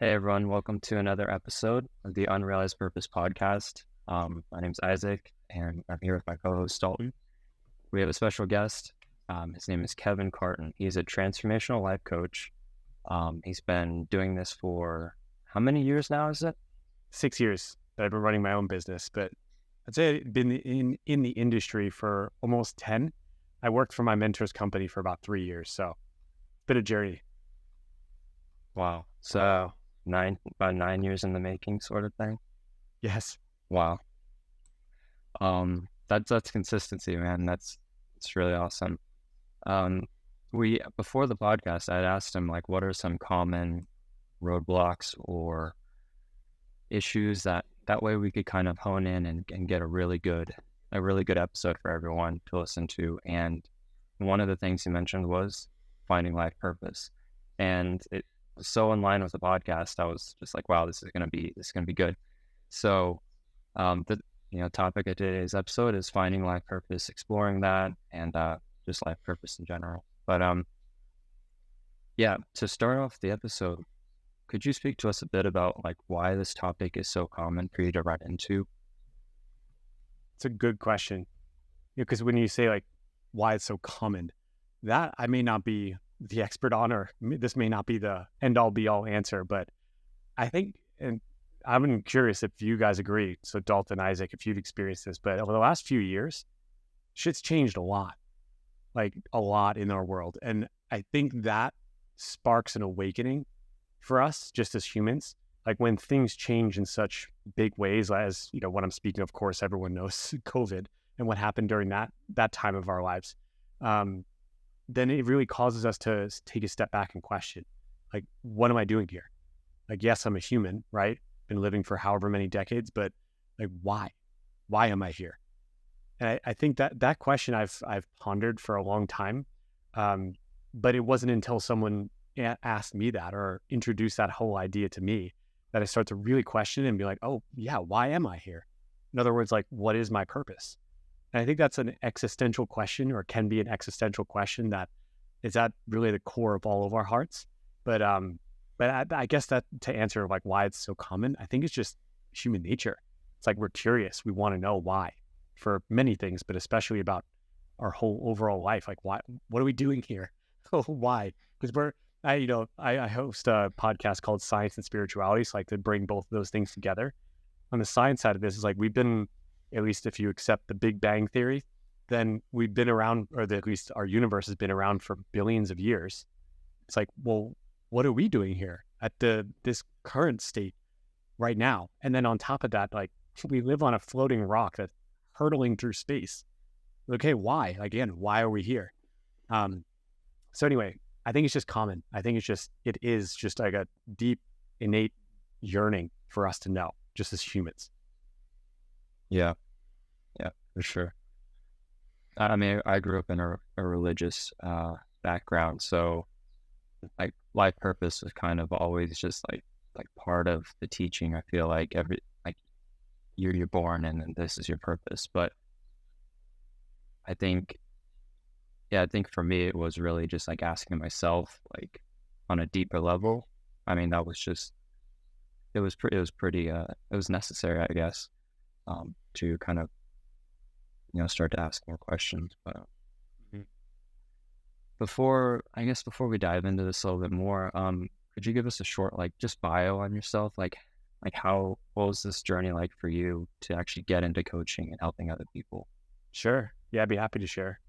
Hey everyone, welcome to another episode of the Unrealized Purpose podcast. My name's Isaac, and I'm here with my co-host Dalton. We have a special guest. His name is Kevin Carton. He's a transformational life coach. He's been doing this for how many years now? Is it? 6 years that I've been running my own business, but I'd say I've been in the industry for almost 10. I worked for my mentor's company for about 3 years, so it's been a journey. Wow. So about 9 years in the making, sort of thing. Yes. Wow. That's consistency, man. It's really awesome. Before the podcast, I'd asked him like, what are some common roadblocks or issues that way we could kind of hone in and get a really good episode for everyone to listen to. And one of the things he mentioned was finding life purpose, and it was so in line with the podcast. I was just like, wow, this is gonna be good. So the topic of today's episode is finding life purpose, exploring that, and just life purpose in general. But to start off the episode, could you speak to us a bit about like why this topic is so common for you to run into? It's a good question. Because when you say like why it's so common, that I may not be the expert on, or this may not be the end all be all answer, but I think, and I'm curious if you guys agree. So Dalton, Isaac, if you've experienced this, but over the last few years, shit's changed a lot, like a lot in our world. And I think that sparks an awakening for us just as humans. Like when things change in such big ways, as you know, what I'm speaking of course, everyone knows COVID and what happened during that time of our lives. Then it really causes us to take a step back and question, like, what am I doing here? Like, yes, I'm a human, right? Been living for however many decades, but like, why? Why am I here? And I think that question I've pondered for a long time, but it wasn't until someone asked me that or introduced that whole idea to me that I start to really question it and be like, oh yeah, why am I here? In other words, like, what is my purpose? And I think that's an existential question, or can be an existential question that is at really the core of all of our hearts. But I guess that to answer like why it's so common, I think it's just human nature. It's like we're curious. We want to know why for many things, but especially about our whole overall life. Like, why? What are we doing here? Oh, why? Because I host a podcast called Science and Spirituality, so I like to bring both of those things together. On the science side of this is like we've been, at least if you accept the Big Bang Theory, then we've been around, or at least our universe has been around for billions of years. It's like, well, what are we doing here at this current state right now? And then on top of that, like we live on a floating rock that's hurtling through space. Okay, why? Again, why are we here? So anyway, I think it's just common. I think it is just like a deep, innate yearning for us to know, just as humans. Yeah, for sure. I mean, I grew up in a religious background, so like life purpose was kind of always just like part of the teaching. I feel like you're born and then this is your purpose. But I think for me it was really just like asking myself like on a deeper level. I mean, that was just it was pretty it was necessary, I guess, to kind of start to ask more questions. But before we dive into this a little bit more, could you give us a short like just bio on yourself, like what was this journey like for you to actually get into coaching and helping other people? Sure. Yeah, I'd be happy to share.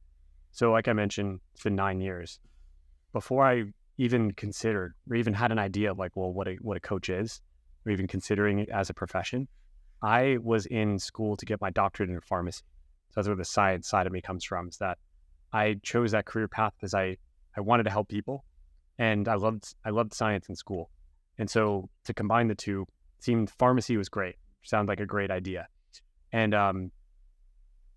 So like I mentioned, it's been 9 years. Before I even considered or even had an idea of like, well, what a coach is, or even considering it as a profession, I was in school to get my doctorate in pharmacy. So that's where the science side of me comes from, is that I chose that career path because I wanted to help people, and I loved science in school. And so to combine the two, seemed pharmacy was great. Sounds like a great idea. And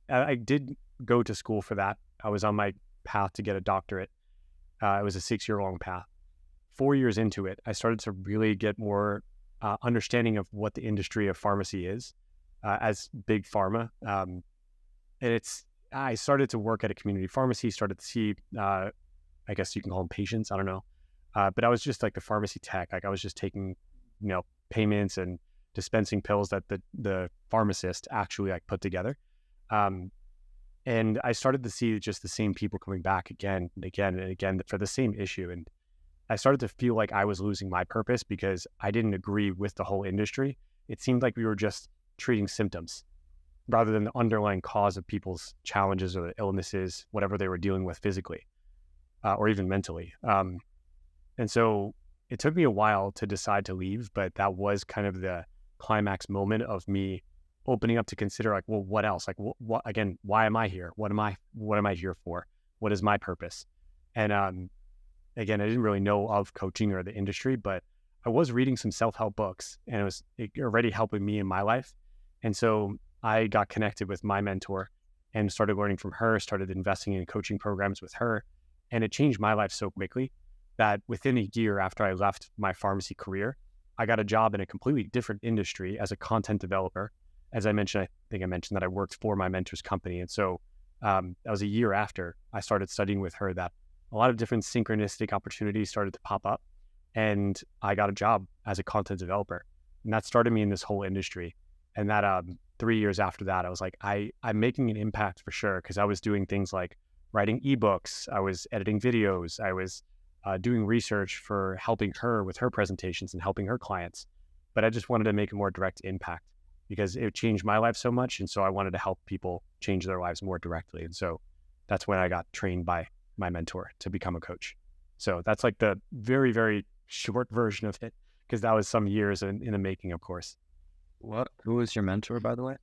I did go to school for that. I was on my path to get a doctorate. It was a 6-year-long path. 4 years into it, I started to really get more understanding of what the industry of pharmacy is as big pharma. And I started to work at a community pharmacy, started to see, I guess you can call them patients, I don't know. But I was just like the pharmacy tech. Like I was just taking payments and dispensing pills that the pharmacist actually like put together. And I started to see just the same people coming back again and again and again for the same issue. And I started to feel like I was losing my purpose because I didn't agree with the whole industry. It seemed like we were just treating symptoms rather than the underlying cause of people's challenges or the illnesses, whatever they were dealing with physically or even mentally. And so it took me a while to decide to leave, but that was kind of the climax moment of me opening up to consider like, well, what else? Like, what again? Why am I here? What am I here for? What is my purpose? And again, I didn't really know of coaching or the industry, but I was reading some self-help books, and it was already helping me in my life. And so I got connected with my mentor and started learning from her. Started investing in coaching programs with her, and it changed my life so quickly that within a year after I left my pharmacy career, I got a job in a completely different industry as a content developer. As I mentioned, I think I mentioned that I worked for my mentor's company. And so that was a year after I started studying with her that a lot of different synchronistic opportunities started to pop up. And I got a job as a content developer. And that started me in this whole industry. And that 3 years after that, I was like, I'm making an impact for sure. Because I was doing things like writing ebooks. I was editing videos. I was doing research for helping her with her presentations and helping her clients. But I just wanted to make a more direct impact because it changed my life so much. And so I wanted to help people change their lives more directly. And so that's when I got trained by my mentor to become a coach. So that's like the very, very short version of it, because that was some years in the making, of course. Who was your mentor, by the way?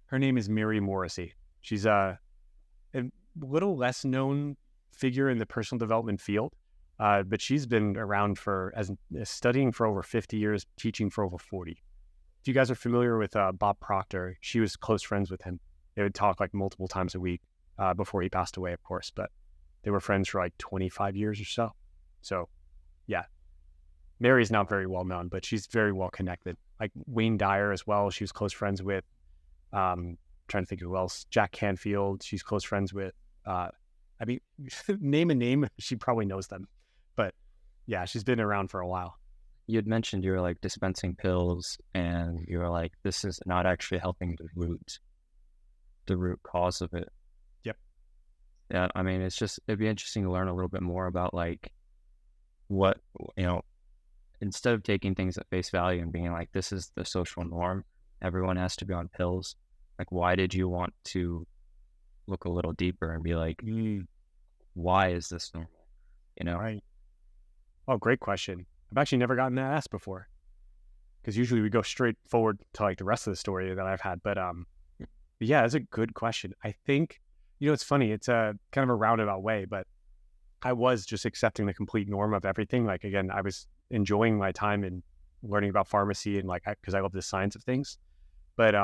Her name is Mary Morrissey. She's a little less known figure in the personal development field, but she's been around as studying for over 50 years, teaching for over 40. If you guys are familiar with Bob Proctor, she was close friends with him. They would talk like multiple times a week before he passed away, of course, but they were friends for like 25 years or so. So yeah, Mary's not very well known, but she's very well connected. Like Wayne Dyer as well, she was close friends with. Trying to think of who else. Jack Canfield, she's close friends with. Name a name, she probably knows them. But yeah, she's been around for a while. You had mentioned you were like dispensing pills, and you were like, this is not actually helping the root cause of it. Yep. Yeah, I mean, it'd be interesting to learn a little bit more about like what, instead of taking things at face value and being like, this is the social norm, everyone has to be on pills. Like, why did you want to look a little deeper and be like, why is this normal? Right. Oh, great question. I've actually never gotten that asked before, because usually we go straight forward to like the rest of the story that I've had. But yeah, it's a good question. I think, it's funny. It's a kind of a roundabout way, but I was just accepting the complete norm of everything. Like, again, I was enjoying my time in learning about pharmacy and because I love the science of things. But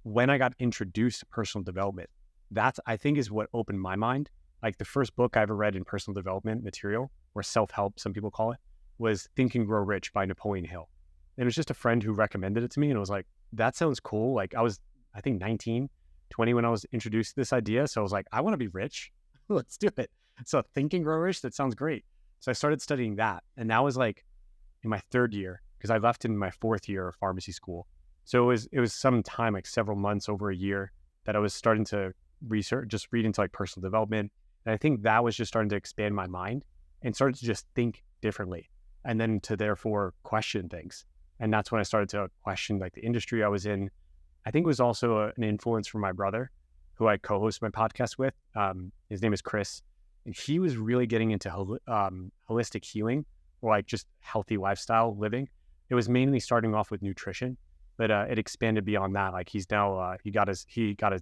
when I got introduced to personal development, that I think is what opened my mind. Like the first book I ever read in personal development material, or self-help, some people call it, was Think and Grow Rich by Napoleon Hill. And it was just a friend who recommended it to me. And I was like, that sounds cool. Like I was, I think 19, 20 when I was introduced to this idea. So I was like, I want to be rich. Let's do it. So Think and Grow Rich, that sounds great. So I started studying that. And that was like in my third year, because I left in my fourth year of pharmacy school. So it was some time, like several months, over a year, that I was starting to research, just read into like personal development. And I think that was just starting to expand my mind and started to just think differently, and then to therefore question things. And that's when I started to question like the industry I was in. I think it was also an influence from my brother, who I co-host my podcast with. His name is Chris, and he was really getting into holistic healing, or like just healthy lifestyle living. It was mainly starting off with nutrition, but it expanded beyond that. Like he's now he got his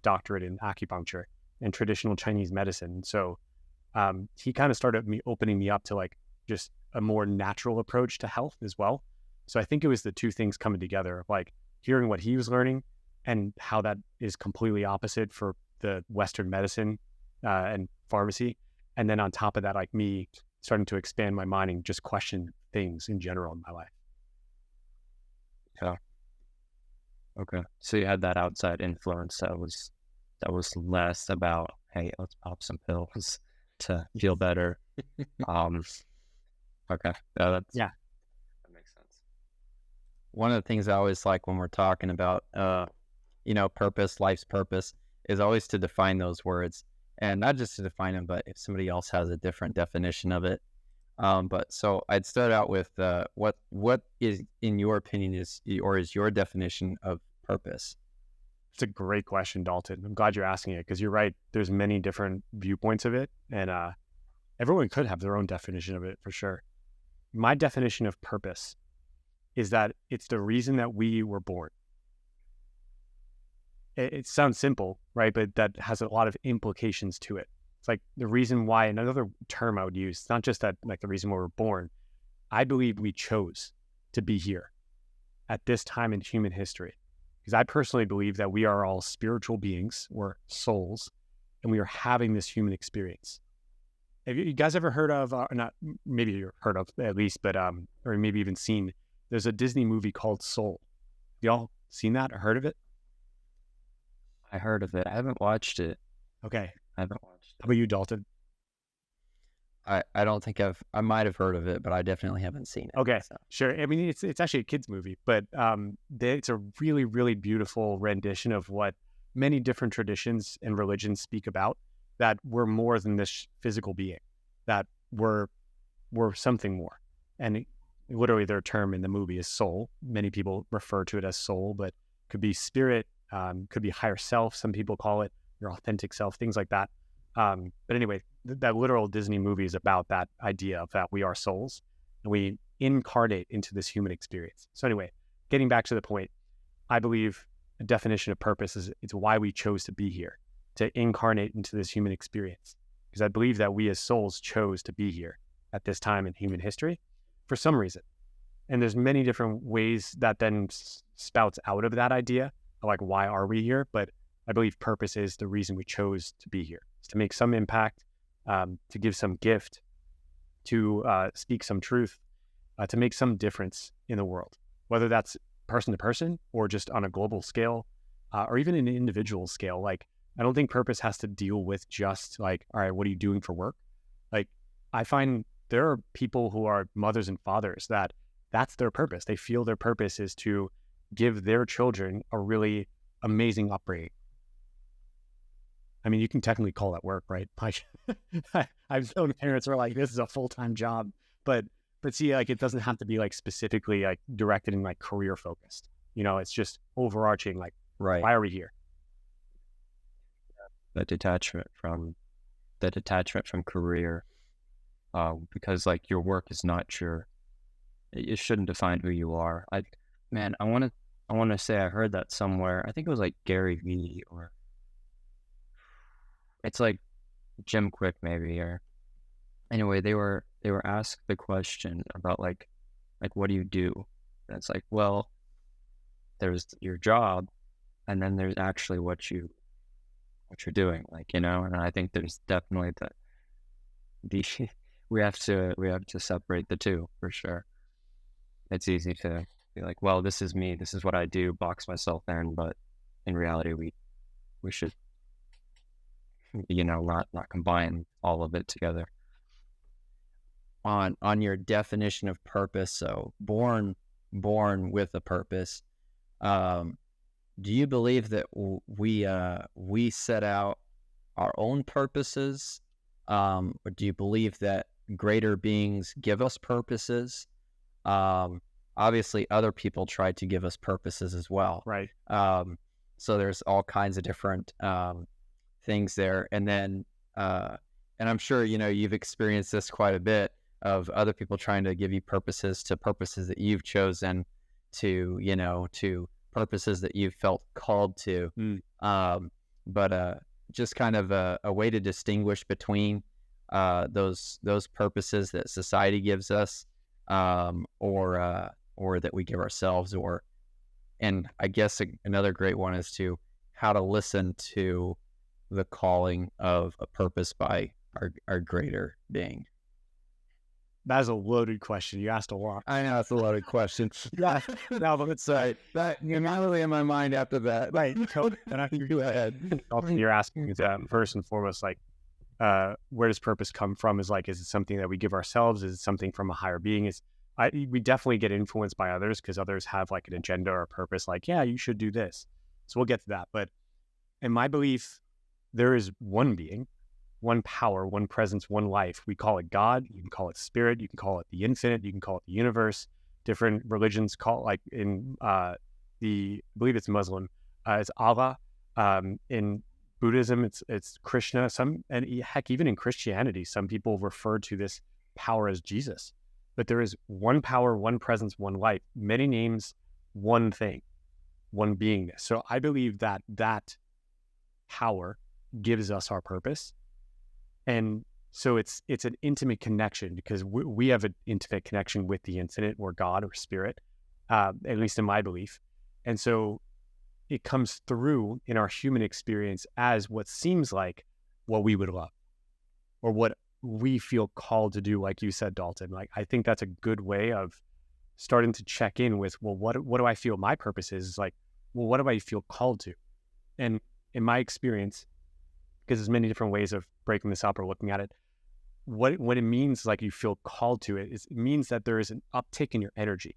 doctorate in acupuncture and traditional Chinese medicine. So he kind of started opening me up to like just a more natural approach to health as well. So I think it was the two things coming together, like hearing what he was learning and how that is completely opposite for the Western medicine and pharmacy. And then on top of that, like me starting to expand my mind and just question things in general in my life. Yeah. Okay. So you had that outside influence that was less about, hey, let's pop some pills to feel better. Okay. Yeah. That makes sense. one of the things I always like when we're talking about, purpose, life's purpose, is always to define those words, and not just to define them, but if somebody else has a different definition of it. But so I'd start out with what is, in your opinion, is your definition of purpose? It's a great question, Dalton. I'm glad you're asking it because you're right. There's many different viewpoints of it, and everyone could have their own definition of it for sure. My definition of purpose is that it's the reason that we were born. It sounds simple, right? But that has a lot of implications to it. It's like the reason why, another term I would use, it's not just that, like the reason why we're born. I believe we chose to be here at this time in human history. Because I personally believe that we are all spiritual beings, or souls, and we are having this human experience. Have you guys ever heard of, not maybe you've heard of at least, but or maybe even seen, there's a Disney movie called Soul. Y'all seen that or heard of it? I heard of it. I haven't watched it. Okay. I haven't watched How about you, Dalton? I don't think I might have heard of it, but I definitely haven't seen it. Okay, so. sure. I mean, it's actually a kid's movie, but it's a really, really beautiful rendition of what many different traditions and religions speak about, that we're more than this physical being, that we're something more. And literally their term in the movie is soul. Many people refer to it as soul, but could be spirit, could be higher self. Some people call it your authentic self, things like that. But anyway, that literal Disney movie is about that idea of that we are souls and we incarnate into this human experience. So anyway, getting back to the point, I believe a definition of purpose is it's why we chose to be here, to incarnate into this human experience. Because I believe that we as souls chose to be here at this time in human history for some reason. And there's many different ways that then spouts out of that idea of like, why are we here? But I believe purpose is the reason we chose to be here. It's to make some impact, to give some gift, to speak some truth, to make some difference in the world, whether that's person to person or just on a global scale, or even an individual scale. Like, I don't think purpose has to deal with just like, all right, what are you doing for work? Like, I find there are people who are mothers and fathers that's their purpose. They feel their purpose is to give their children a really amazing upbringing. I mean, you can technically call that work, right? Like, I've known parents who are like, this is a full-time job, but see, like, it doesn't have to be like specifically like directed and like career focused. It's just overarching, like, Right. Why are we here? the detachment from career, because like your work is not it shouldn't define who you are. I want to say I heard that somewhere. I think it was like Gary Vee, or it's like Jim Quick maybe, or anyway, they were asked the question about like what do you do? And it's like, well, there's your job, and then there's actually what you're doing, like, and I think there's definitely the we have to separate the two for sure. It's easy to be like, well, this is me, this is what I do, box myself in, but in reality we should not combine all of it together. On your definition of purpose, so born with a purpose, do you believe that we set out our own purposes, or do you believe that greater beings give us purposes? Obviously other people try to give us purposes as well, Right. So there's all kinds of different things there, and then and I'm sure you've experienced this quite a bit, of other people trying to give you purposes that you've chosen, to purposes that you've felt called to. But just kind of a way to distinguish between those purposes that society gives us, or that we give ourselves, and I guess another great one is how to listen to the calling of a purpose by our greater being. That is a loaded question. You asked a lot. I know it's a loaded question. Yeah, no, but it's that not really in my mind after that. Right. And I think Go ahead. you're asking is first and foremost, like, where does purpose come from? Is it something that we give ourselves? Is it something from a higher being? we definitely get influenced by others because others have like an agenda or a purpose, like, yeah, you should do this. So we'll get to that. But in my belief, there is one being, one power, one presence, one life. We call it God. You can call it spirit. You can call it the infinite. You can call it the universe. Different religions call, like in I believe it's Muslim, it's Allah. In Buddhism, it's Krishna. And heck, even in Christianity, some people refer to this power as Jesus. But there is one power, one presence, one life, many names, one thing, one beingness. So I believe that power gives us our purpose. And so it's an intimate connection because we have an intimate connection with the infinite or God or spirit, at least in my belief. And so it comes through in our human experience as what seems like what we would love or what we feel called to do, like you said, Dalton. Like, I think that's a good way of starting to check in with, well, what do I feel my purpose is? It's like, well, what do I feel called to? And in my experience, because there's many different ways of breaking this up or looking at it, what it means, like you feel called to it, is it means that there is an uptick in your energy.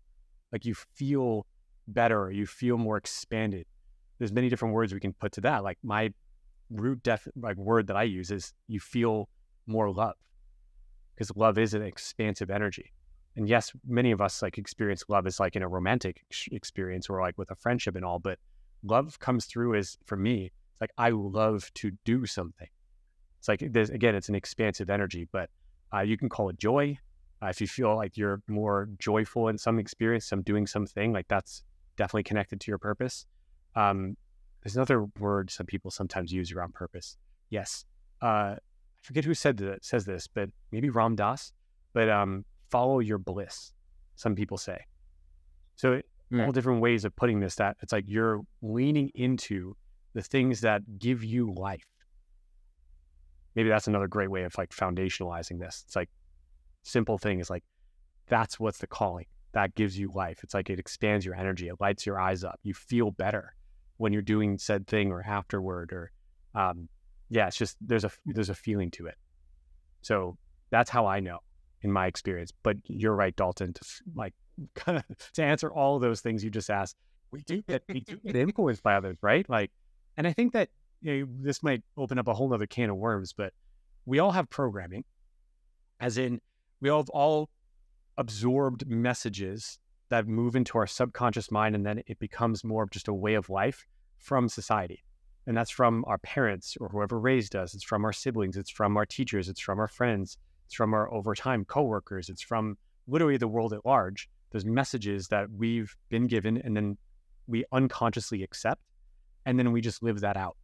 Like you feel better, or you feel more expanded. There's many different words we can put to that. Like my root word that I use is you feel more love, because love is an expansive energy. And yes, many of us like experience love as like in a romantic experience or like with a friendship and all, but love comes through as, for me, it's like I love to do something. It's like, again, it's an expansive energy, but you can call it joy. If you feel like you're more joyful in some experience, doing something, like that's definitely connected to your purpose. There's another word some people sometimes use around purpose. Yes. I forget who says this, but maybe Ram Dass, but follow your bliss, some people say. So all different ways of putting this, that it's like you're leaning into the things that give you life. Maybe that's another great way of like foundationalizing this. It's like simple thing is like, that's what's the calling that gives you life. It's like it expands your energy. It lights your eyes up. You feel better when you're doing said thing or afterward, or it's just, there's a feeling to it. So that's how I know in my experience. But you're right, Dalton, to answer all of those things you just asked, we do get influenced by others, right? Like, and I think that, this might open up a whole nother can of worms, but we all have programming, as in we all have all absorbed messages that move into our subconscious mind, and then it becomes more of just a way of life from society. And that's from our parents or whoever raised us. It's from our siblings. It's from our teachers. It's from our friends. It's from our overtime coworkers. It's from literally the world at large. There's messages that we've been given, and then we unconsciously accept, and then we just live that out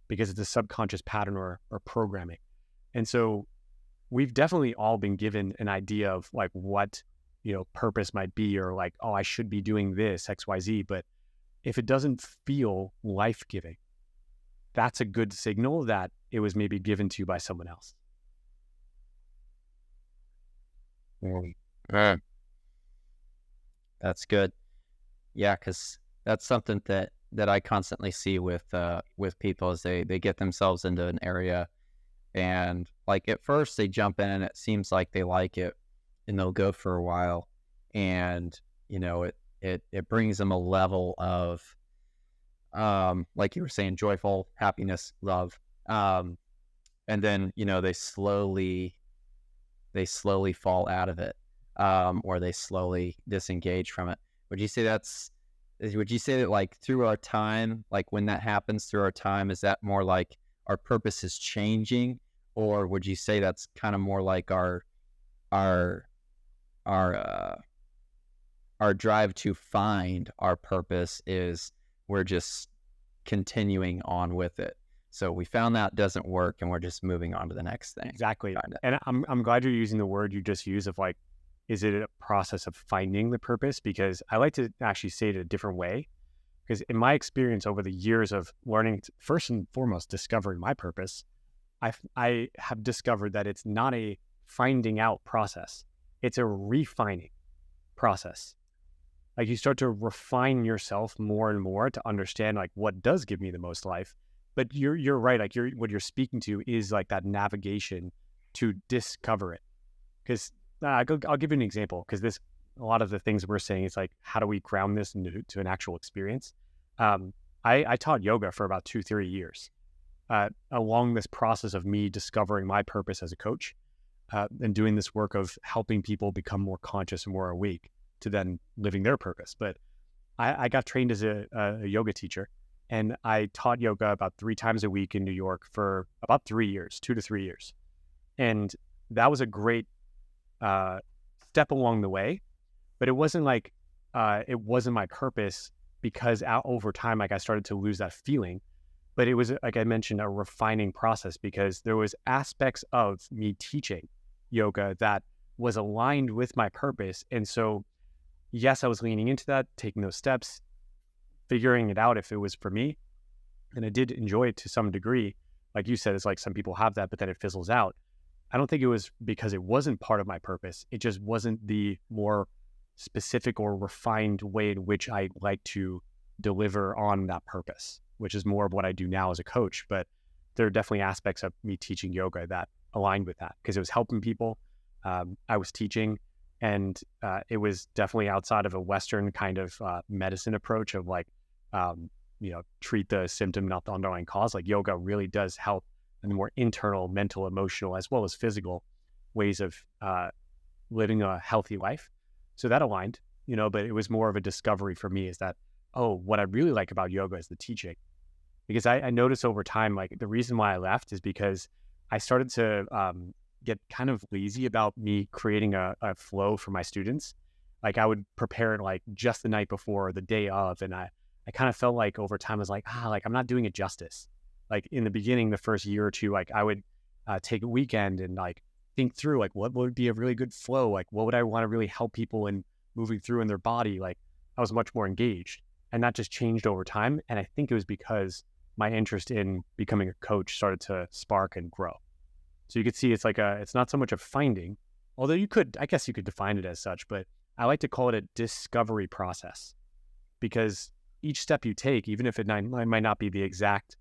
because it's a subconscious pattern or programming. And so we've definitely all been given an idea of like what, purpose might be, or like, oh, I should be doing this, X, Y, Z. But if it doesn't feel life-giving, that's a good signal that it was maybe given to you by someone else. That's good. Yeah, because that's something that I constantly see with people as they get themselves into an area, and like at first they jump in and it seems like they like it, and they'll go for a while, and it brings them a level of like you were saying, joyful happiness, love, and then they slowly fall out of it, or they slowly disengage from it. Would you say that like through our time, like when that happens through our time, is that more like our purpose is changing, or would you say that's kind of more like our drive to find our purpose is we're just continuing on with it? So we found that doesn't work and we're just moving on to the next thing. Exactly. Kinda. And I'm glad you're using the word you just used of like, is it a process of finding the purpose? Because I like to actually say it a different way. Because in my experience over the years of learning, first and foremost, discovering my purpose, I have discovered that it's not a finding out process. It's a refining process. Like you start to refine yourself more and more to understand like what does give me the most life. But you're right. Like what you're speaking to is like that navigation to discover it. Because I'll give you an example, because a lot of the things we're saying is like, how do we ground this into to an actual experience? I taught yoga for about 2-3 years along this process of me discovering my purpose as a coach and doing this work of helping people become more conscious and more awake to then living their purpose. But I got trained as a yoga teacher, and I taught yoga about 3 times a week in New York for about 3 years, 2 to 3 years. And that was a great step along the way, but it wasn't like, it wasn't my purpose because over time, like I started to lose that feeling. But it was, like I mentioned, a refining process because there was aspects of me teaching yoga that was aligned with my purpose. And so, yes, I was leaning into that, taking those steps, figuring it out if it was for me. And I did enjoy it to some degree. Like you said, it's like some people have that, but then it fizzles out. I don't think it was because it wasn't part of my purpose. It just wasn't the more specific or refined way in which I like to deliver on that purpose, which is more of what I do now as a coach. But there are definitely aspects of me teaching yoga that aligned with that because it was helping people. I was teaching, and it was definitely outside of a Western kind of medicine approach of like, treat the symptom, not the underlying cause. Like yoga really does help in the more internal, mental, emotional, as well as physical ways of living a healthy life. So that aligned, but it was more of a discovery for me is that, oh, what I really like about yoga is the teaching. Because I noticed over time, like the reason why I left is because I started to get kind of lazy about me creating a flow for my students. Like I would prepare it like just the night before or the day of. And I kind of felt like over time I was like, I'm not doing it justice. Like in the beginning, the first year or two, like I would take a weekend and like think through like what would be a really good flow? Like what would I want to really help people in moving through in their body? Like I was much more engaged, and that just changed over time. And I think it was because my interest in becoming a coach started to spark and grow. So you could see it's not so much a finding, although I guess you could define it as such, but I like to call it a discovery process because each step you take, even if it might not be the exact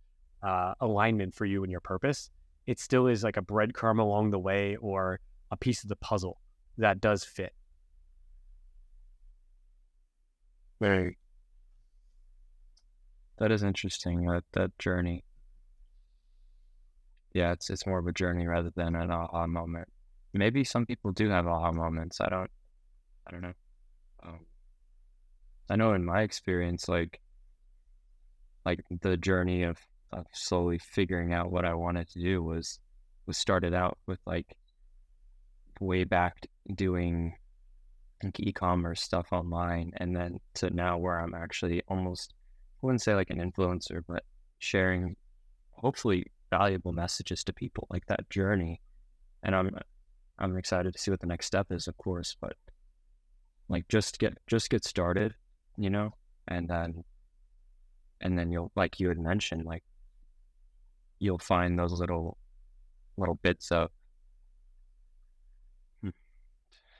alignment for you and your purpose, it still is like a breadcrumb along the way or a piece of the puzzle that does fit. Very. That is interesting. That journey. Yeah, it's more of a journey rather than an aha moment. Maybe some people do have aha moments. I don't know. I know in my experience, like the journey of slowly figuring out what I wanted to do was started out with like way back doing like e-commerce stuff online, and then to now where I'm actually almost, I wouldn't say like an influencer, but sharing hopefully valuable messages to people, like that journey. And I'm excited to see what the next step is, of course, but like just get started, and then you'll, like you had mentioned, like you'll find those little bits of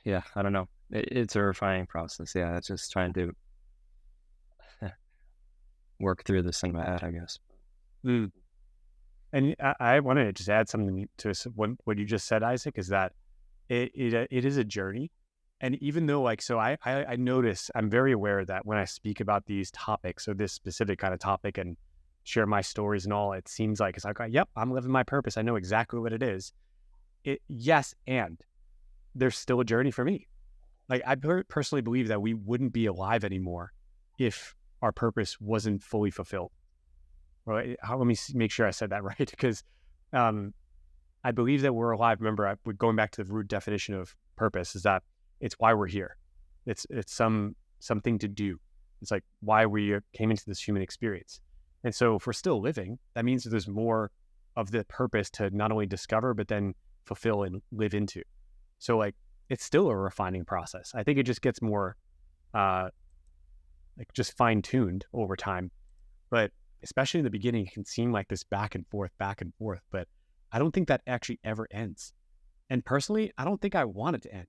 yeah, I don't know. It's a refining process. Yeah, it's just trying to work through this in my head, I guess. Mm. And I want to just add something to what you just said, Isaac, is that it is a journey. And even though I notice, I'm very aware that when I speak about these topics or this specific kind of topic and share my stories and all, it seems like it's like, yep, I'm living my purpose. I know exactly what it is. Yes, and there's still a journey for me. Like I personally believe that we wouldn't be alive anymore if our purpose wasn't fully fulfilled. Right? Let me make sure I said that right, because I believe that we're alive. Remember, going back to the root definition of purpose is that it's why we're here. It's something to do. It's like why we came into this human experience. And so if we're still living, that means that there's more of the purpose to not only discover, but then fulfill and live into. So like, it's still a refining process. I think it just gets more just fine-tuned over time. But especially in the beginning, it can seem like this back and forth, but I don't think that actually ever ends. And personally, I don't think I want it to end,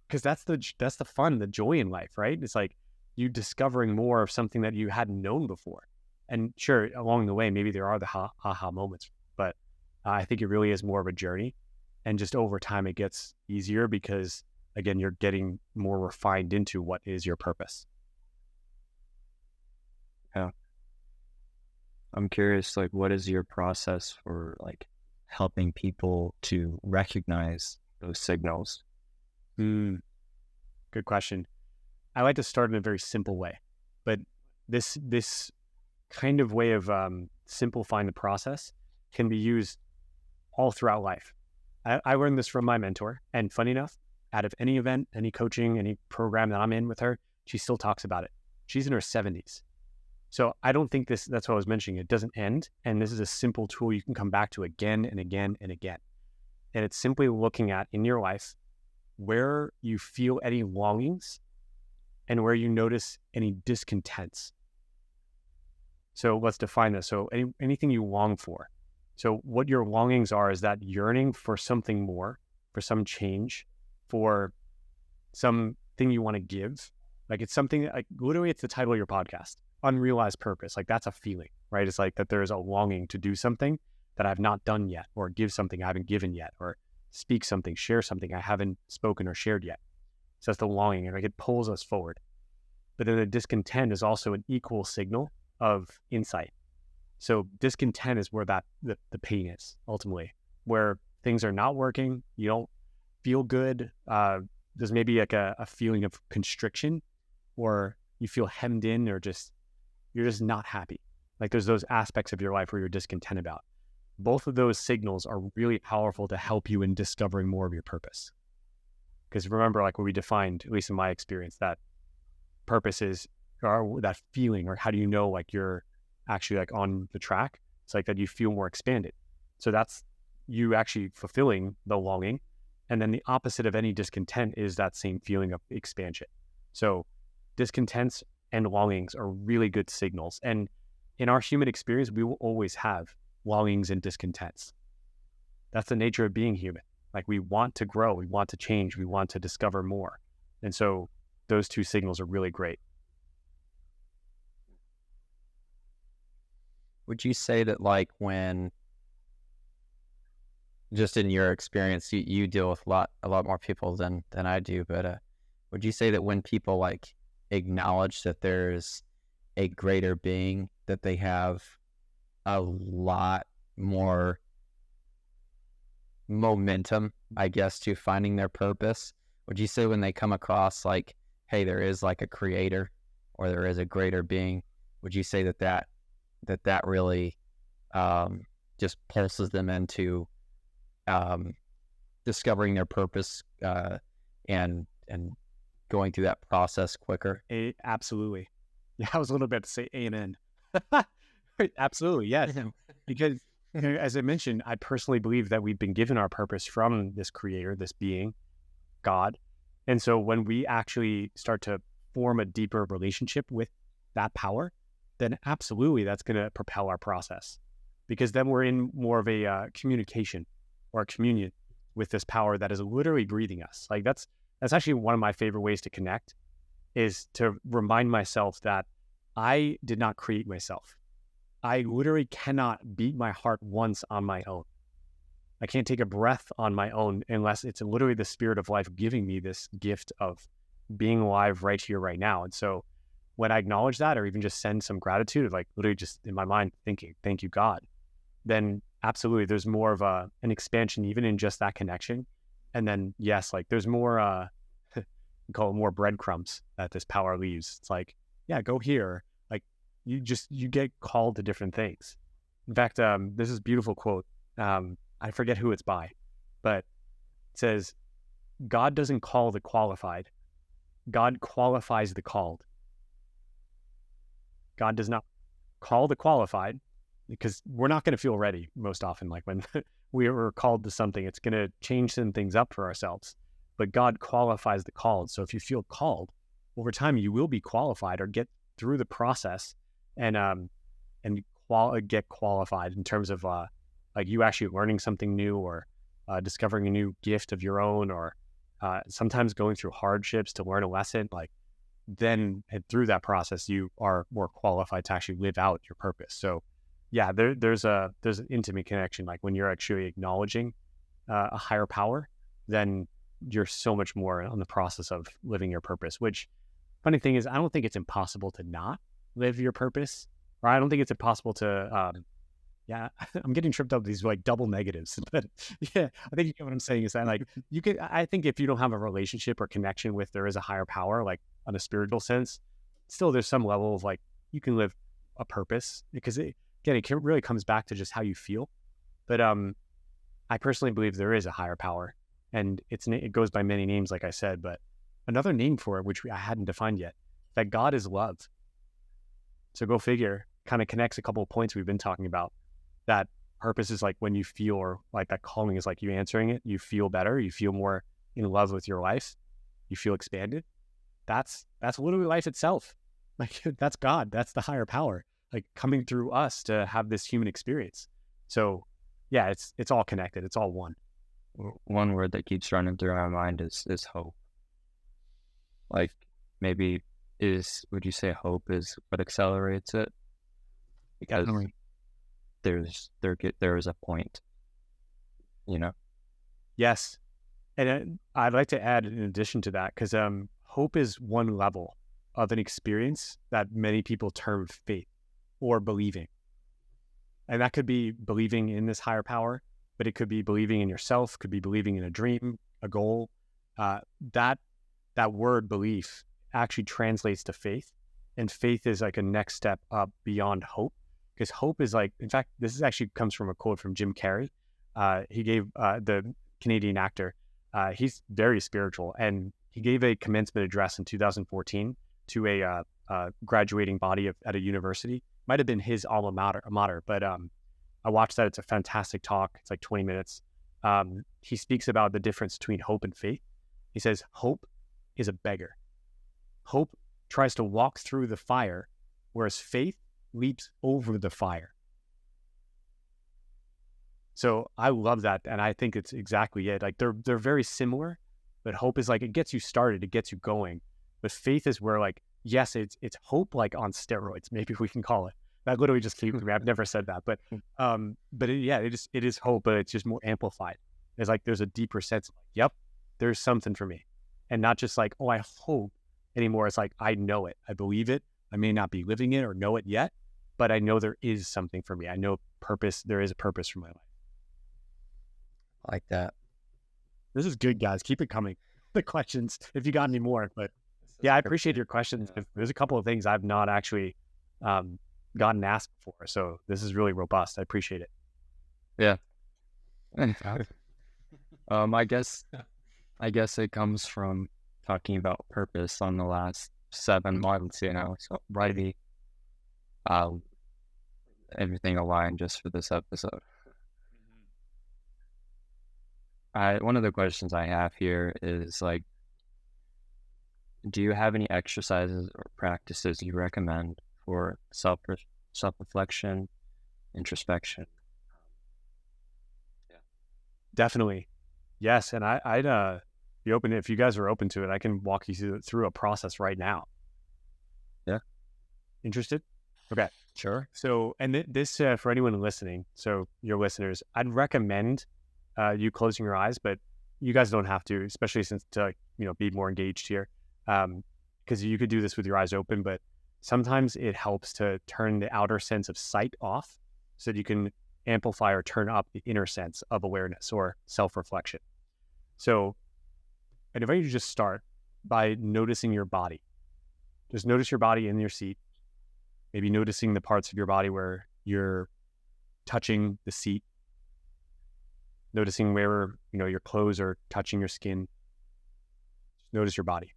because that's the fun, the joy in life, right? It's like you discovering more of something that you hadn't known before. And sure, along the way, maybe there are the aha moments, but I think it really is more of a journey. And just over time, it gets easier because again, you're getting more refined into what is your purpose. Yeah. I'm curious, like, what is your process for like helping people to recognize those signals? Good question. I like to start in a very simple way, but this kind of way of simplifying the process can be used all throughout life. I learned this from my mentor, and funny enough, out of any event, any coaching, any program that I'm in with her, she still talks about it. She's in her 70s. So I don't think that's what I was mentioning. It doesn't end. And this is a simple tool you can come back to again and again and again. And it's simply looking at in your life where you feel any longings and where you notice any discontents. So let's define this. So anything you long for. So what your longings are is that yearning for something more, for some change, for something you want to give. Like it's something like literally it's the title of your podcast, Unrealized Purpose. Like that's a feeling, right? It's like that there is a longing to do something that I've not done yet, or give something I haven't given yet, or speak something, share something I haven't spoken or shared yet. So that's the longing, and like it pulls us forward. But then the discontent is also an equal signal of insight. So discontent is where the pain is ultimately, where things are not working, you don't feel good. There's maybe like a feeling of constriction, or you feel hemmed in, or you're just not happy. Like there's those aspects of your life where you're discontent about. Both of those signals are really powerful to help you in discovering more of your purpose. Because remember, like what we defined, at least in my experience, that purpose is that feeling, or how do you know like you're actually like on the track? It's like that you feel more expanded. So that's you actually fulfilling the longing. And then the opposite of any discontent is that same feeling of expansion. So discontents and longings are really good signals. And in our human experience, we will always have longings and discontents. That's the nature of being human. Like we want to grow, we want to change, we want to discover more. And so those two signals are really great. Would you say that like when, just in your experience, you deal with a lot more people than I do, but would you say that when people like acknowledge that there's a greater being, that they have a lot more momentum, I guess, to finding their purpose? Would you say when they come across like, hey, there is like a creator or there is a greater being, would you say that really just pulses them into discovering their purpose and going through that process quicker? Absolutely. Yeah, I was a little bit to say amen. Absolutely, yes. Because as I mentioned, I personally believe that we've been given our purpose from this creator, this being, God. And so when we actually start to form a deeper relationship with that power, then absolutely that's going to propel our process. Because then we're in more of a communication or a communion with this power that is literally breathing us. Like that's actually one of my favorite ways to connect, is to remind myself that I did not create myself. I literally cannot beat my heart once on my own. I can't take a breath on my own unless it's literally the spirit of life giving me this gift of being alive right here, right now. And so when I acknowledge that, or even just send some gratitude, like literally just in my mind thinking, thank you, God, then absolutely there's more of an expansion even in just that connection. And then, yes, like there's more, we call it more breadcrumbs that this power leaves. It's like, yeah, go here. Like you get called to different things. In fact, this is a beautiful quote. I forget who it's by, but it says, God doesn't call the qualified. God qualifies the called. God does not call the qualified, because we're not going to feel ready most often. Like when we are called to something, it's going to change some things up for ourselves. But God qualifies the called. So if you feel called, over time you will be qualified or get through the process and get qualified in terms of like you actually learning something new, or discovering a new gift of your own, or sometimes going through hardships to learn a lesson. Like then through that process, you are more qualified to actually live out your purpose. So yeah, there's an intimate connection. Like when you're actually acknowledging a higher power, then you're so much more on the process of living your purpose. Which, funny thing is, I don't think it's impossible to not live your purpose, or I don't think it's impossible to yeah, I'm getting tripped up with these like double negatives, but yeah, I think you get what I'm saying is that like you could, I think if you don't have a relationship or connection with, there is a higher power, like on a spiritual sense, still there's some level of like, you can live a purpose because really comes back to just how you feel. But, I personally believe there is a higher power, and it goes by many names, like I said, but another name for it, which I hadn't defined yet, that God is love. So go figure, kind of connects a couple of points we've been talking about. That purpose is like when you feel, or like that calling is like you answering it, you feel better, you feel more in love with your life, you feel expanded. That's literally life itself. Like that's God, that's the higher power, like coming through us to have this human experience. So yeah, it's all connected, it's all one. One word that keeps running through my mind is hope. Like maybe would you say hope is what accelerates it? Because Definitely. there is a point, you know. Yes. And I'd like to add in addition to that, because hope is one level of an experience that many people term faith or believing. And that could be believing in this higher power, but it could be believing in yourself, could be believing in a dream, a goal. That word belief actually translates to faith. And faith is like a next step up beyond hope. Because hope is like, in fact, this is actually comes from a quote from Jim Carrey. He gave the Canadian actor, he's very spiritual, and he gave a commencement address in 2014 to a graduating body at a university. Might have been his alma mater, but I watched that. It's a fantastic talk. It's like 20 minutes. He speaks about the difference between hope and faith. He says, hope is a beggar. Hope tries to walk through the fire, whereas faith leaps over the fire. So I love that, and I think it's exactly it. Like they're very similar, but hope is like it gets you started, it gets you going. But faith is where like, yes, it's hope like on steroids, maybe we can call it. That literally just came to me. I've never said that, but it is hope, but it's just more amplified. It's like there's a deeper sense of like, yep, there's something for me, and not just like, oh, I hope anymore. It's like I know it, I believe it. I may not be living it or know it yet, but I know there is something for me. I know purpose. There is a purpose for my life. I like that. This is good, guys. Keep it coming. The questions, if you got any more. But yeah, I appreciate your questions. Yeah. There's a couple of things I've not actually gotten asked before, so this is really robust. I appreciate it. Yeah. I guess it comes from talking about purpose on the last 7 months, you know. So righty, everything aligned just for this episode. One of the questions I have here is like, do you have any exercises or practices you recommend for self-reflection, introspection? Yeah. Definitely. Yes. And I'd be open, if you guys are open to it, I can walk you through a process right now. Yeah. Interested? Okay. Sure. So, and this, for anyone listening, so your listeners, I'd recommend you closing your eyes, but you guys don't have to, especially since to, be more engaged here. Because you could do this with your eyes open, but sometimes it helps to turn the outer sense of sight off so that you can amplify or turn up the inner sense of awareness or self-reflection. So I'd invite you to just start by noticing your body. Just notice your body in your seat. Maybe noticing the parts of your body where you're touching the seat. Noticing where, your clothes are touching your skin. Just notice your body.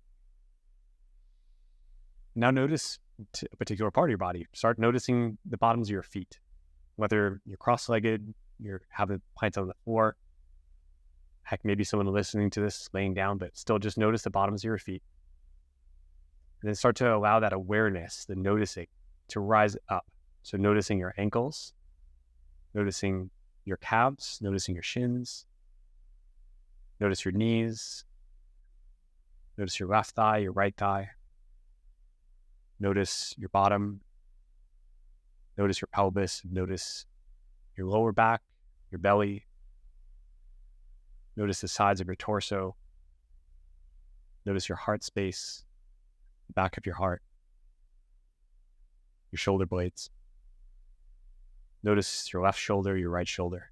Now notice a particular part of your body. Start noticing the bottoms of your feet. Whether you're cross-legged, you're having planks on the floor. Heck, maybe someone listening to this is laying down, but still just notice the bottoms of your feet. And then start to allow that awareness, the noticing, to rise up. So noticing your ankles, noticing your calves, noticing your shins, notice your knees, notice your left thigh, your right thigh, notice your bottom, notice your pelvis, notice your lower back, your belly, notice the sides of your torso, Notice your heart space, the back of your heart, your shoulder blades. Notice your left shoulder, your right shoulder.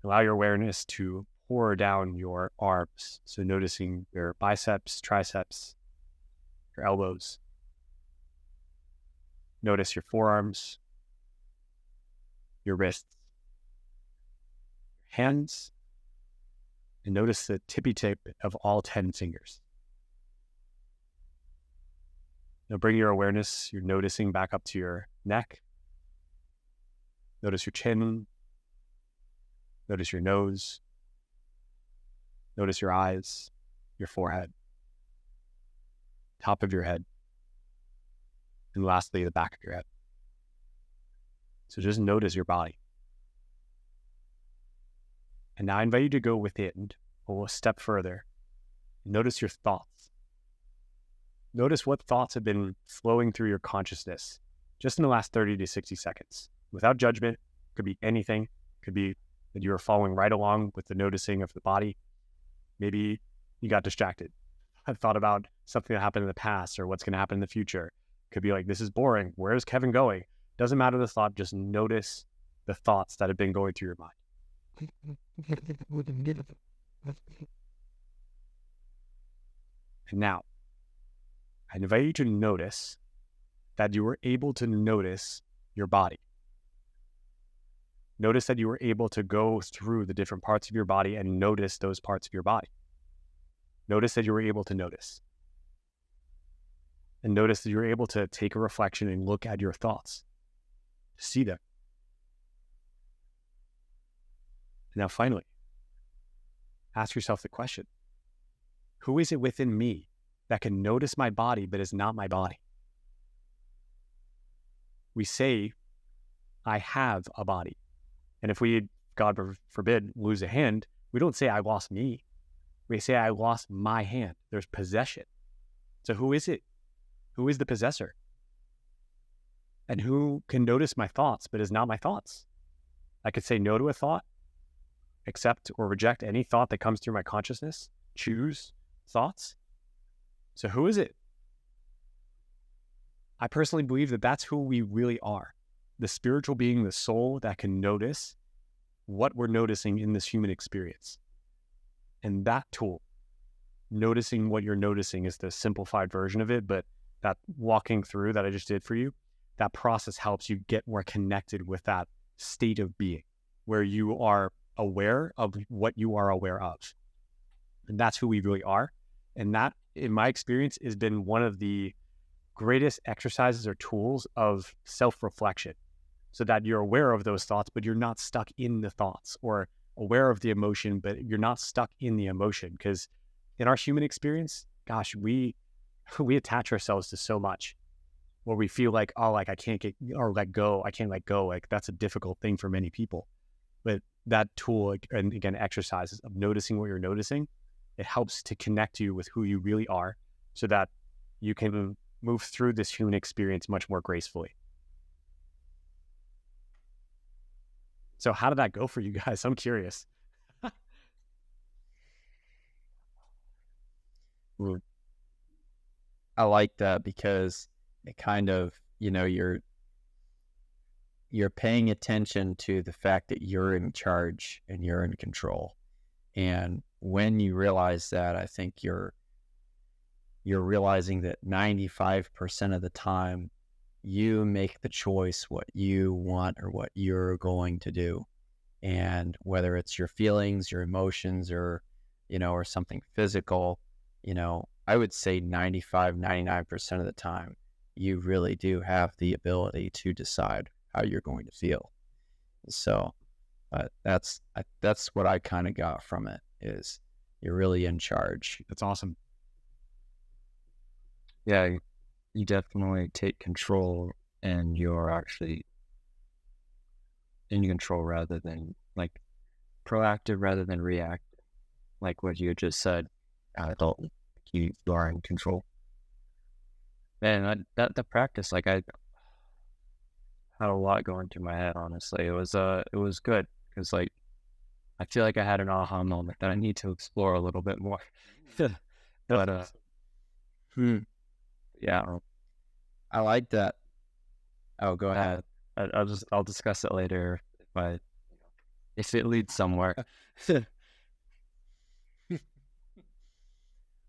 Allow your awareness to pour down your arms. So noticing your biceps, triceps, your elbows. Notice your forearms, your wrists, your hands, and notice the tippy tip of all 10 fingers. Now bring your awareness, you're noticing back up to your neck. Notice your chin. Notice your nose. Notice your eyes, your forehead, top of your head, and lastly, the back of your head. So just notice your body. And now I invite you to go within, or a step further. Notice your thoughts. Notice what thoughts have been flowing through your consciousness just in the last 30 to 60 seconds. Without judgment, could be anything. Could be that you are following right along with the noticing of the body. Maybe you got distracted. I thought about something that happened in the past or what's going to happen in the future. Could be like, this is boring. Where is Kevin going? Doesn't matter the thought. Just notice the thoughts that have been going through your mind. And now, I invite you to notice that you were able to notice your body. Notice that you were able to go through the different parts of your body and notice those parts of your body. Notice that you were able to notice. And notice that you were able to take a reflection and look at your thoughts, to see them. Now, finally, ask yourself the question, who is it within me that can notice my body but is not my body? We say, I have a body. And if we, God forbid, lose a hand, we don't say, I lost me. We say, I lost my hand. There's possession. So who is it? Who is the possessor? And who can notice my thoughts but is not my thoughts? I could say no to a thought, accept or reject any thought that comes through my consciousness, choose thoughts. So who is it? I personally believe that that's who we really are. The spiritual being, the soul that can notice what we're noticing in this human experience. And that tool, noticing what you're noticing, is the simplified version of it, but that walking through that I just did for you, that process helps you get more connected with that state of being where you are aware of what you are aware of. And that's who we really are. And that, in my experience, has been one of the greatest exercises or tools of self-reflection, so that you're aware of those thoughts, but you're not stuck in the thoughts, or aware of the emotion, but you're not stuck in the emotion. Because in our human experience, gosh, we attach ourselves to so much where we feel like, oh, like I can't get or let go. I can't let go. Like that's a difficult thing for many people. But that tool, and again, exercises of noticing what you're noticing, it helps to connect you with who you really are so that you can move through this human experience much more gracefully. So how did that go for you guys? I'm curious. I like that because it kind of, you're paying attention to the fact that you're in charge and you're in control. And when you realize that, I think you're realizing that 95% of the time you make the choice what you want or what you're going to do. And whether it's your feelings, your emotions, or, or something physical, I would say 95, 99% of the time, you really do have the ability to decide how you're going to feel. So that's what I kind of got from it, is you're really in charge. That's awesome. Yeah, you definitely take control, and you're actually in control rather than like proactive rather than reactive. Like what you just said, you are in control. Man, the practice, like I had a lot going through my head. Honestly, it was good because like I feel like I had an aha moment that I need to explore a little bit more. But Hmm. yeah, I like that. Oh, go ahead. I'll discuss it later if it leads somewhere.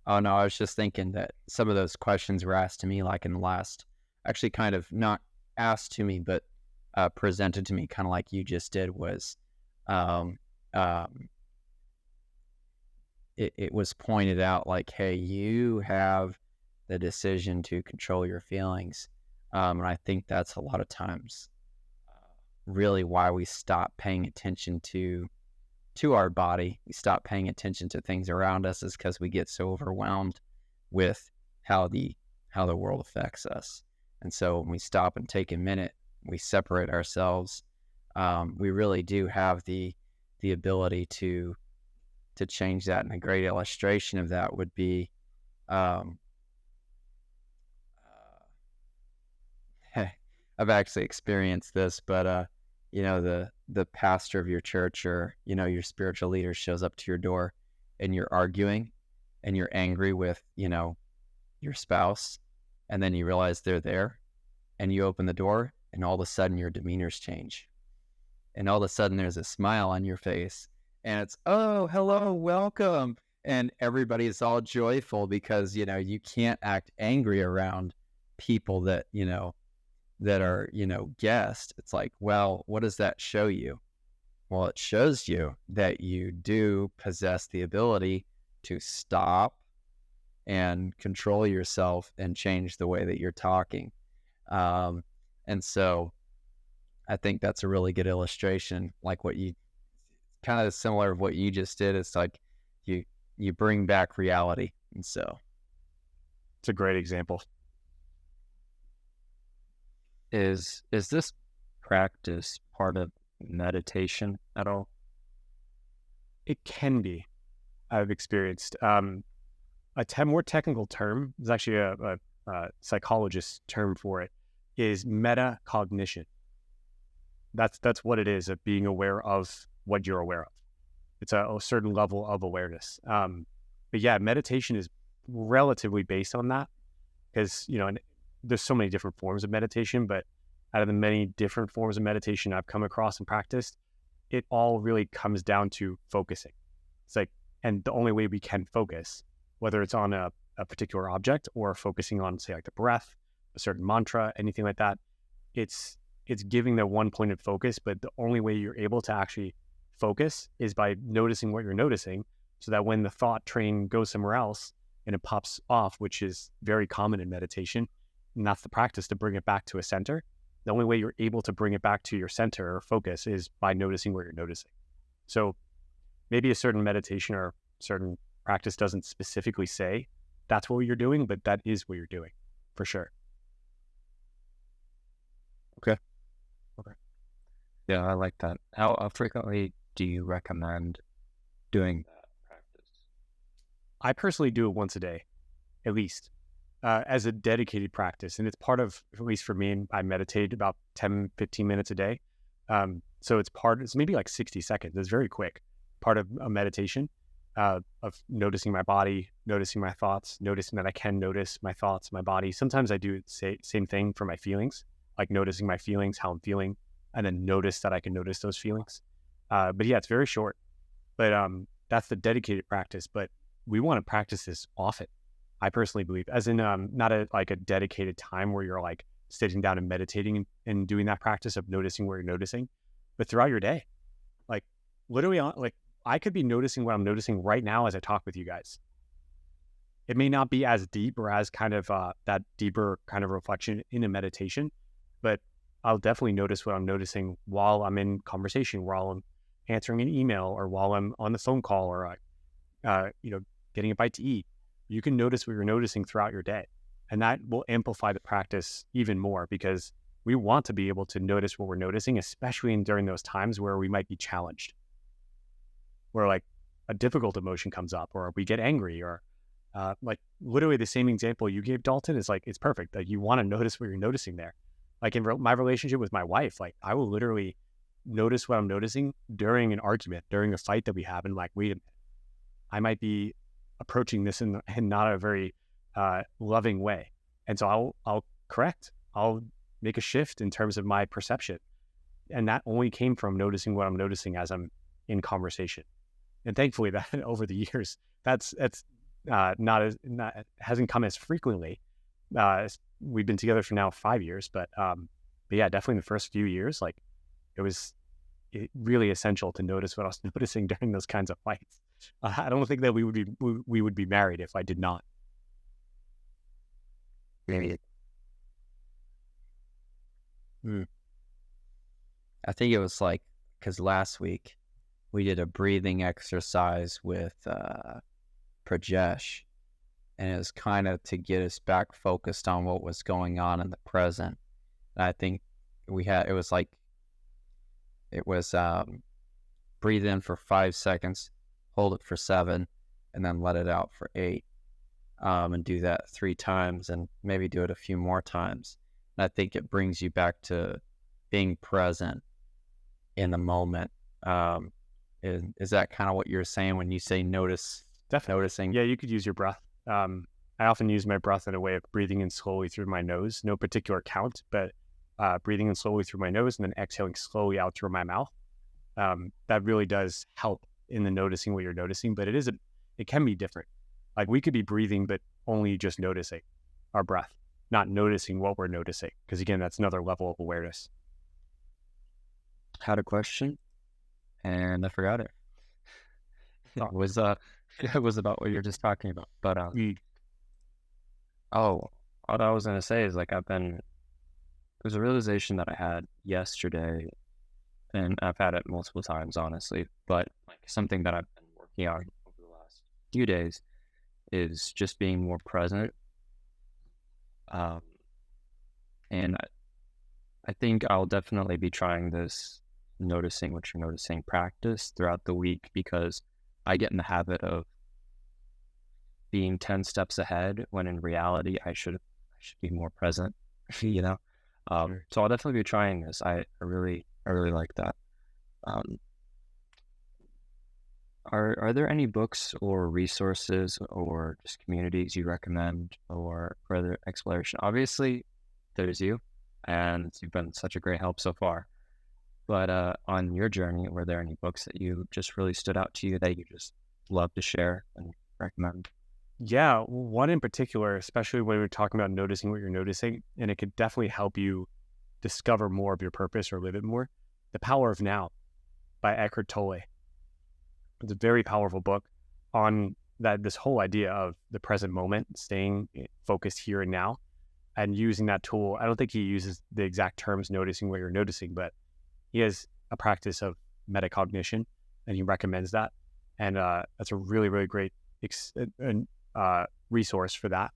Oh no, I was just thinking that some of those questions were asked to me like in the last, actually kind of not asked to me, but presented to me kind of like you just did was, um, um, it was pointed out like, hey, you have the decision to control your feelings. And I think that's a lot of times really why we stop paying attention to our body. We stop paying attention to things around us is because we get so overwhelmed with how the world affects us. And so when we stop and take a minute, we separate ourselves. We really do have the ability to change that. And a great illustration of that would be, um, I've actually experienced this, but the pastor of your church or your spiritual leader shows up to your door, and you're arguing, and you're angry with your spouse, and then you realize they're there, and you open the door, and all of a sudden your demeanors change, and all of a sudden there's a smile on your face, and it's, oh, hello, welcome, and everybody's all joyful because you can't act angry around people that that are guests. It's like, well, what does that show you? Well, it shows you that you do possess the ability to stop and control yourself and change the way that you're talking. And so I think that's a really good illustration, like what you kind of similar of what you just did. It's like you bring back reality. And so It's a great example. Is this practice part of meditation at all? It can be. I've experienced more technical term. There's actually a psychologist term for it. Is metacognition. That's what it is, of being aware of what you're aware of. It's a certain level of awareness. But yeah, meditation is relatively based on that because and there's so many different forms of meditation, but out of the many different forms of meditation I've come across and practiced, it all really comes down to focusing. It's like, and the only way we can focus, whether it's on a particular object or focusing on, say, like the breath, a certain mantra, anything like that, it's giving the one pointed focus, but the only way you're able to actually focus is by noticing what you're noticing, so that when the thought train goes somewhere else and it pops off, which is very common in meditation, and that's the practice to bring it back to a center. The only way you're able to bring it back to your center or focus is by noticing what you're noticing. So maybe a certain meditation or certain practice doesn't specifically say that's what you're doing, but that is what you're doing for sure. Okay. Yeah, I like that. How frequently do you recommend doing that practice? I personally do it once a day, at least. As a dedicated practice. And it's part of, at least for me, I meditate about 10, 15 minutes a day. So it's maybe like 60 seconds. It's very quick. Part of a meditation of noticing my body, noticing my thoughts, noticing that I can notice my thoughts, my body. Sometimes I do the same thing for my feelings, like noticing my feelings, how I'm feeling, and then notice that I can notice those feelings. But yeah, it's very short. But that's the dedicated practice. But we want to practice this often. I personally believe, as in not a dedicated time where you're like sitting down and meditating and doing that practice of noticing what you're noticing, but throughout your day, like literally, like I could be noticing what I'm noticing right now as I talk with you guys. It may not be as deep or as kind of that deeper kind of reflection in a meditation, but I'll definitely notice what I'm noticing while I'm in conversation, while I'm answering an email, or while I'm on the phone call, or getting a bite to eat. You can notice what you're noticing throughout your day. And that will amplify the practice even more, because we want to be able to notice what we're noticing, especially during those times where we might be challenged, where like a difficult emotion comes up, or we get angry, or like literally the same example you gave, Dalton, is like, it's perfect. Like you want to notice what you're noticing there. Like in my relationship with my wife, like I will literally notice what I'm noticing during an argument, during a fight that we have, and like, wait a minute, I might be approaching this in not a very loving way. And so I'll correct. I'll make a shift in terms of my perception. And that only came from noticing what I'm noticing as I'm in conversation. And thankfully, that over the years, that's hasn't come as frequently. We've been together for now 5 years, but yeah, definitely in the first few years, like it was really essential to notice what I was noticing during those kinds of fights. I don't think that we would be married if I did not. I think it was like, because last week we did a breathing exercise with Prajesh, and it was kind of to get us back focused on what was going on in the present. And I think it was breathe in for 5 seconds, hold it for 7, and then let it out for 8. And do that 3 times, and maybe do it a few more times. And I think it brings you back to being present in the moment. Is that kind of what you're saying when you say notice? Definitely. Noticing? Yeah, you could use your breath. I often use my breath in a way of breathing in slowly through my nose, no particular count, but breathing in slowly through my nose and then exhaling slowly out through my mouth. That really does help in the noticing what you're noticing, but it can be different. Like we could be breathing, but only just noticing our breath, not noticing what we're noticing. Because again, that's another level of awareness. Had a question and I forgot it. It was about what you're just talking about. But what I was gonna say is like it was a realization that I had yesterday, and I've had it multiple times, honestly. But like something that I've been working on over the last few days is just being more present. And I think I'll definitely be trying this noticing what you're noticing practice throughout the week, because I get in the habit of being 10 steps ahead when in reality I should be more present, you know? So I'll definitely be trying this. I really like that. Are there any books or resources or just communities you recommend or further exploration? Obviously, there's you, and you've been such a great help so far. But on your journey, were there any books that you just really stood out to you that you just love to share and recommend? Yeah, one in particular, especially when we're talking about noticing what you're noticing, and it could definitely help you discover more of your purpose or live it more. The Power of Now by Eckhart Tolle. It's a very powerful book on this whole idea of the present moment, staying focused here and now, and using that tool. I don't think he uses the exact terms noticing what you're noticing, but he has a practice of metacognition, and he recommends that. And that's a really, really great resource for that.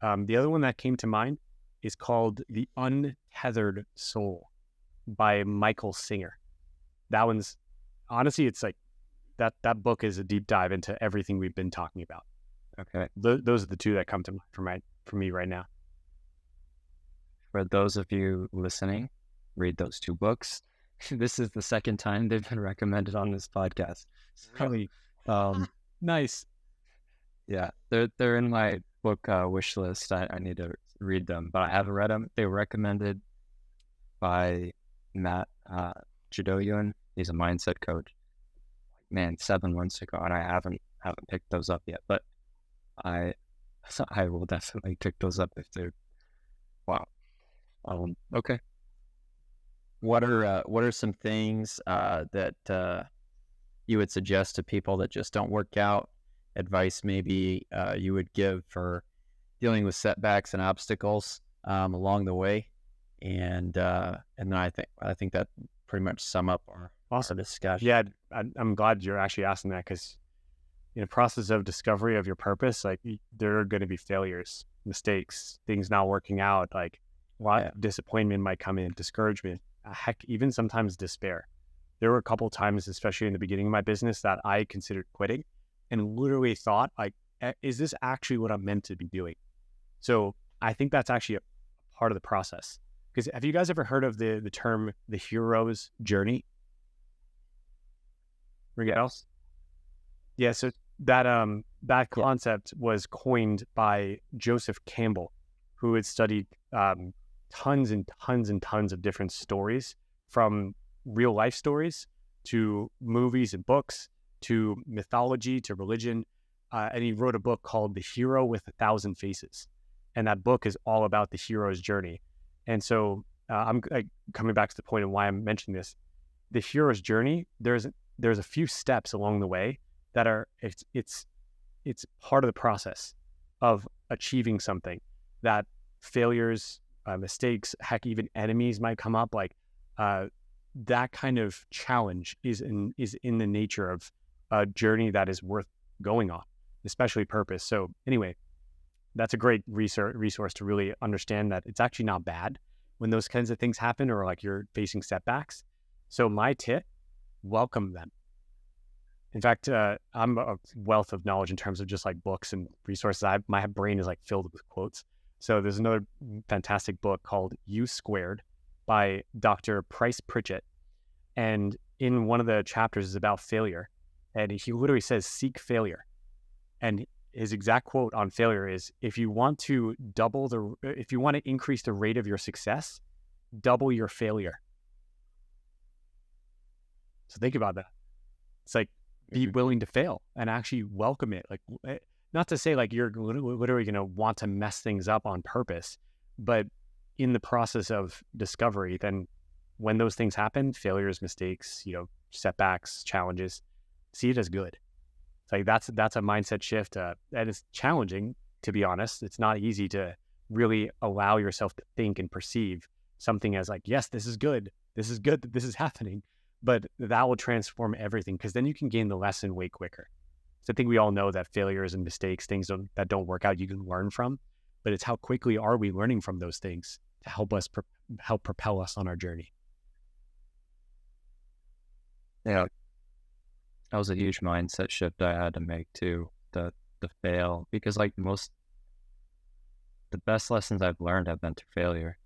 The other one that came to mind is called The Untethered Soul by Michael Singer. That one's, honestly, it's like, that book is a deep dive into everything we've been talking about. Okay. Those are the two that come to mind for me right now. For those of you listening, read those 2 books. This is the second time they've been recommended on this podcast. Really? Nice. Yeah, they're in my book wish list. I need to read them, but I haven't read them. They were recommended by Matt Jadoyan. He's a mindset coach. Man, 7 months ago, and I haven't picked those up yet. But I will definitely pick those up if they're wow. Okay. What are some things that you would suggest to people that just don't work out? Advice maybe you would give for dealing with setbacks and obstacles along the way, and then I think that pretty much sum up our discussion. Yeah, I'm glad you're actually asking that, because in the process of discovery of your purpose, like there are going to be failures, mistakes, things not working out. Like disappointment might come in, discouragement, heck, even sometimes despair. There were a couple times, especially in the beginning of my business, that I considered quitting and literally thought, like, is this actually what I'm meant to be doing? So I think that's actually a part of the process. Because have you guys ever heard of the term the hero's journey? else? Yeah. So that Yeah. concept was coined by Joseph Campbell, who had studied tons and tons and tons of different stories, from real life stories to movies and books to mythology to religion. And he wrote a book called The Hero with a Thousand Faces. And that book is all about the hero's journey. And so I'm coming back to the point of why I'm mentioning this. The hero's journey, there's a few steps along the way that are, it's part of the process of achieving something, that failures, mistakes, heck, even enemies might come up. Like that kind of challenge is in the nature of a journey that is worth going on, especially purpose. So anyway, that's a great resource to really understand that it's actually not bad when those kinds of things happen, or like you're facing setbacks. So my tip, welcome them. In fact, I'm a wealth of knowledge in terms of just like books and resources. My brain is like filled with quotes. So there's another fantastic book called U Squared by Dr. Price Pritchett. And in one of the chapters is about failure. And he literally says, seek failure. And his exact quote on failure is, if you want to increase the rate of your success, double your failure. So think about that. It's like, be willing to fail and actually welcome it. Like, not to say like you're literally going to want to mess things up on purpose, but in the process of discovery, then when those things happen, failures, mistakes, setbacks, challenges, see it as good. It's like, that's a mindset shift. And it's challenging, to be honest. It's not easy to really allow yourself to think and perceive something as like, yes, this is good. This is good that this is happening. But that will transform everything, because then you can gain the lesson way quicker. So I think we all know that failures and mistakes, things that don't work out, you can learn from. But it's how quickly are we learning from those things to help us help propel us on our journey. Yeah, that was a huge mindset shift I had to make too. The fail, because like the best lessons I've learned have been through failure.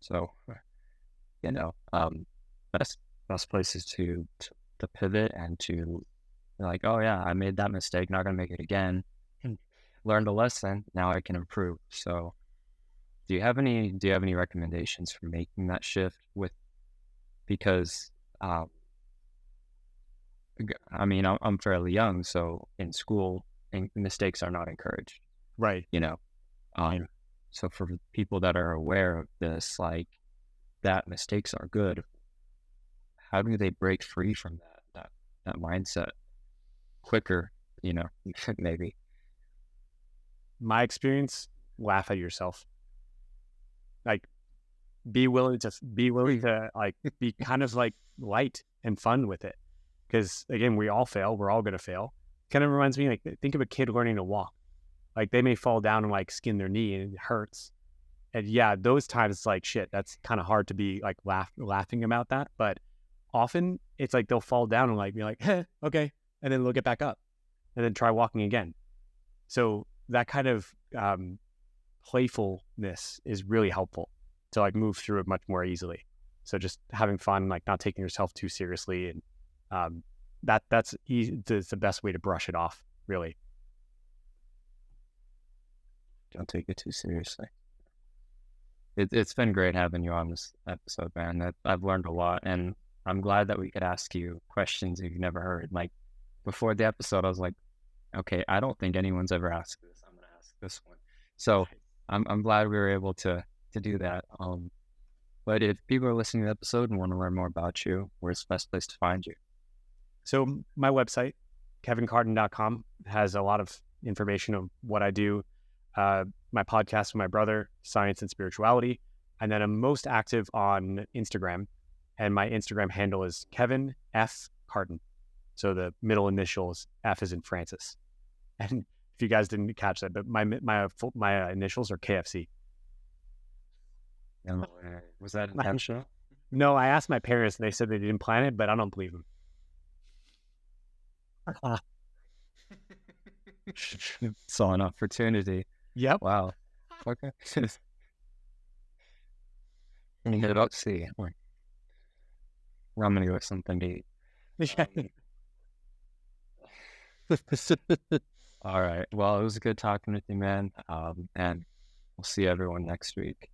So best places to pivot and to like, oh yeah, I made that mistake, not gonna make it again. Learned a lesson, now I can improve. So do you have any recommendations for making that shift because I mean, I'm fairly young, so in school mistakes are not encouraged, Right. So for people that are aware of this, like, that mistakes are good, how do they break free from that mindset quicker, maybe? My experience, laugh at yourself. Like, be willing to like be kind of like light and fun with it. Because again, we all fail. We're all going to fail. Kind of reminds me, like, think of a kid learning to walk. Like, they may fall down and like skin their knee and it hurts. And yeah, those times it's like, shit, that's kind of hard to be like laughing about that. But often it's like they'll fall down and like be like, hey, okay. And then they'll get back up and then try walking again. So that kind of playfulness is really helpful to like move through it much more easily. So just having fun, like not taking yourself too seriously, and that's easy. It's the best way to brush it off, really. Don't take it too seriously. It's been great having you on this episode, man. I've learned a lot, and I'm glad that we could ask you questions you've never heard. Like, before the episode, I was like, okay, I don't think anyone's ever asked this. I'm going to ask this one. So I'm glad we were able to do that. But if people are listening to the episode and want to learn more about you, where's the best place to find you? So my website, kevincarton.com, has a lot of information of what I do. My podcast with my brother, Science and Spirituality. And then I'm most active on Instagram. And my Instagram handle is Kevin F. Carton. So the middle initials, F is in Francis. And if you guys didn't catch that, but my initials are KFC. Was that intentional? No, I asked my parents and they said they didn't plan it, but I don't believe them. Saw an opportunity. Yep. Wow. Okay. Let's see. I'm gonna go with something to eat. All right. Well, it was good talking with you, man. And we'll see everyone next week.